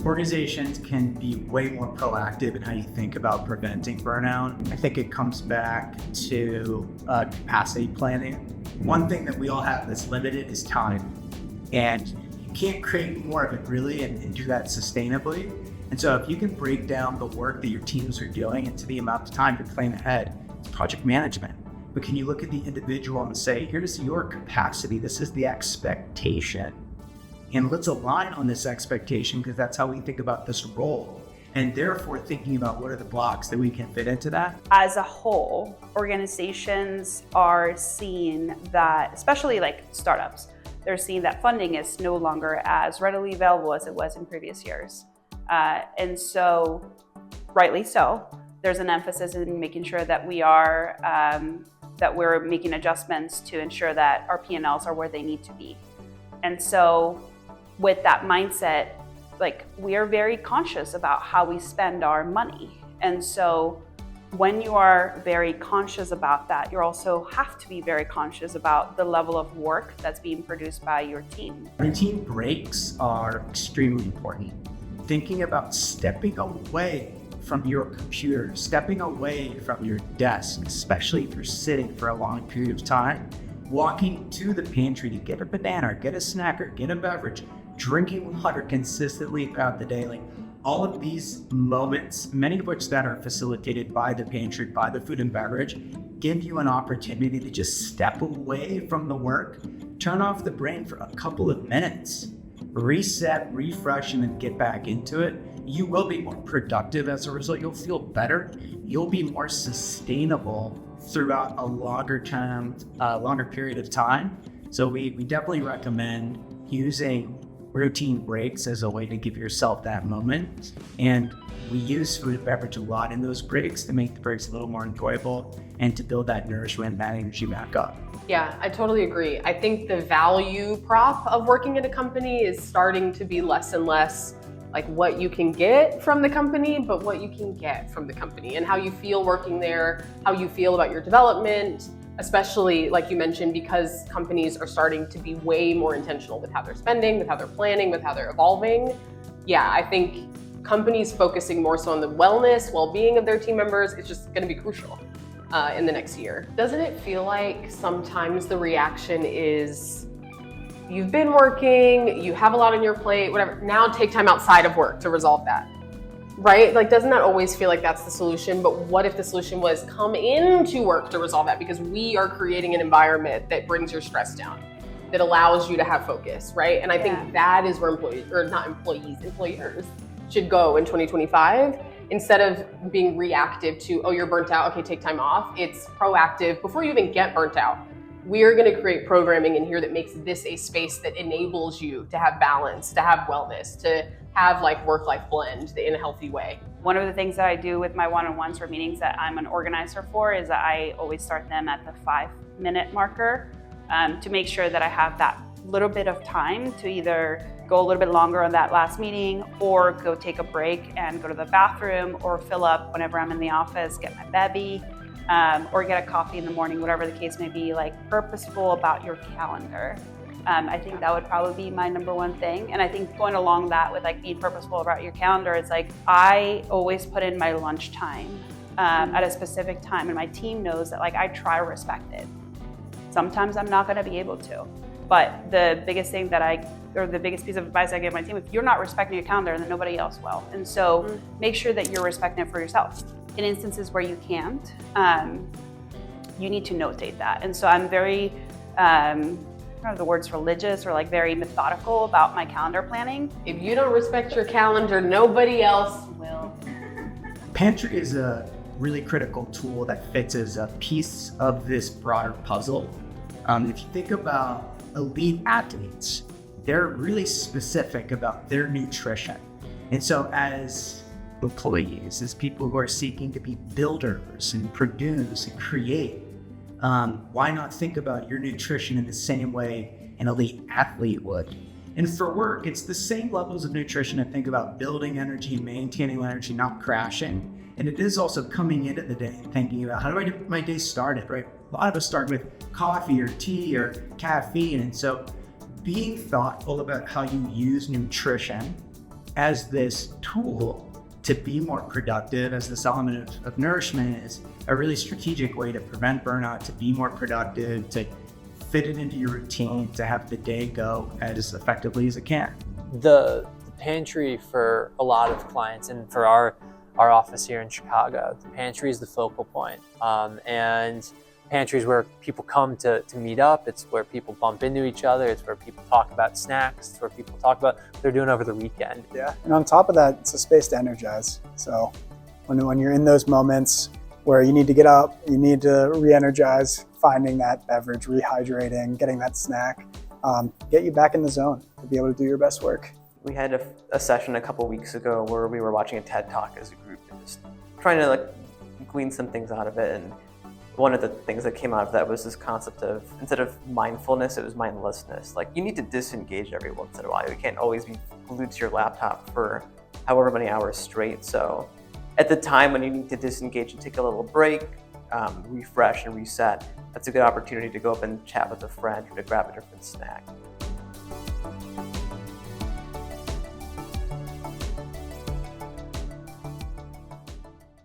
Organizations can be way more proactive in how you think about preventing burnout. I think it comes back to capacity planning. One thing that we all have that's limited is time. And you can't create more of it really and do that sustainably. And so if you can break down the work that your teams are doing into the amount of time to plan ahead, it's project management. But can you look at the individual and say, here's your capacity, this is the expectation. And let's align on this expectation because that's how we think about this role. And therefore thinking about what are the blocks that we can fit into that. As a whole, organizations are seeing that, especially like startups, they're seeing that funding is no longer as readily available as it was in previous years. And so, rightly so, there's an emphasis in making sure that we're making adjustments to ensure that our P&Ls are where they need to be. And so with that mindset, like we are very conscious about how we spend our money. And so when you are very conscious about that, you also have to be very conscious about the level of work that's being produced by your team. Routine breaks are extremely important. Thinking about stepping away from your computer, stepping away from your desk, especially if you're sitting for a long period of time, walking to the pantry to get a banana, or get a snack, or get a beverage, drinking water consistently throughout the day. Like all of these moments, many of which that are facilitated by the pantry, by the food and beverage, give you an opportunity to just step away from the work, turn off the brain for a couple of minutes, reset, refresh, and then get back into it. You will be more productive as a result. You'll feel better. You'll be more sustainable throughout a longer period of time. So we definitely recommend using routine breaks as a way to give yourself that moment. And we use food and beverage a lot in those breaks to make the breaks a little more enjoyable and to build that nourishment, that energy back up. Yeah, I totally agree. I think the value prop of working at a company is starting to be less and less like what you can get from the company, but what you can get from the company and how you feel working there, how you feel about your development, especially like you mentioned, because companies are starting to be way more intentional with how they're spending, with how they're planning, with how they're evolving. Yeah, I think companies focusing more so on the wellness, well-being of their team members is just gonna be crucial in the next year. Doesn't it feel like sometimes the reaction is, you've been working, you have a lot on your plate, whatever, now take time outside of work to resolve that, right? Like, doesn't that always feel like that's the solution? But what if the solution was come into work to resolve that? Because we are creating an environment that brings your stress down, that allows you to have focus, right? And I think that is where employers should go in 2025. Instead of being reactive to, oh, you're burnt out, okay, take time off. It's proactive before you even get burnt out. We're going to create programming in here that makes this a space that enables you to have balance, to have wellness, to have like work-life blend in a healthy way. One of the things that I do with my one-on-ones or meetings that I'm an organizer for is that I always start them at the 5-minute marker to make sure that I have that little bit of time to either go a little bit longer on that last meeting or go take a break and go to the bathroom or fill up whenever I'm in the office, get my bevy. Or get a coffee in the morning, whatever the case may be, like purposeful about your calendar. I think that would probably be my number one thing. And I think going along that with like being purposeful about your calendar, it's like I always put in my lunch time at a specific time, and my team knows that like I try to respect it. Sometimes I'm not gonna be able to, but the biggest thing the biggest piece of advice I give my team, if you're not respecting your calendar, then nobody else will. And so make sure that you're respecting it for yourself. In instances where you can't, you need to notate that. And so I'm very, I don't know the words religious or like very methodical about my calendar planning. If you don't respect your calendar, nobody else will. Pantry is a really critical tool that fits as a piece of this broader puzzle. If you think about elite athletes, they're really specific about their nutrition. And so as employees, as people who are seeking to be builders and produce and create, why not think about your nutrition in the same way an elite athlete would? And for work, it's the same levels of nutrition. I think about building energy, maintaining energy, not crashing. And it is also coming into the day thinking about how do I get my day started, right? A lot of us start with coffee or tea or caffeine. And so being thoughtful about how you use nutrition as this tool to be more productive, as this element of nourishment, is a really strategic way to prevent burnout, to be more productive, to fit it into your routine, to have the day go as effectively as it can. The pantry for a lot of clients, and for our office here in Chicago, the pantry is the focal point. And pantry is where people come to meet up. It's where people bump into each other. It's where people talk about snacks. It's where people talk about what they're doing over the weekend. Yeah, and on top of that, it's a space to energize. So when you're in those moments where you need to get up, you need to re-energize, finding that beverage, rehydrating, getting that snack, get you back in the zone to be able to do your best work. We had a session a couple weeks ago where we were watching a TED Talk as a group and just trying to glean some things out of it. And one of the things that came out of that was this concept of, instead of mindfulness, it was mindlessness. Like, you need to disengage every once in a while. You can't always be glued to your laptop for however many hours straight. So at the time when you need to disengage and take a little break, refresh and reset, that's a good opportunity to go up and chat with a friend or to grab a different snack.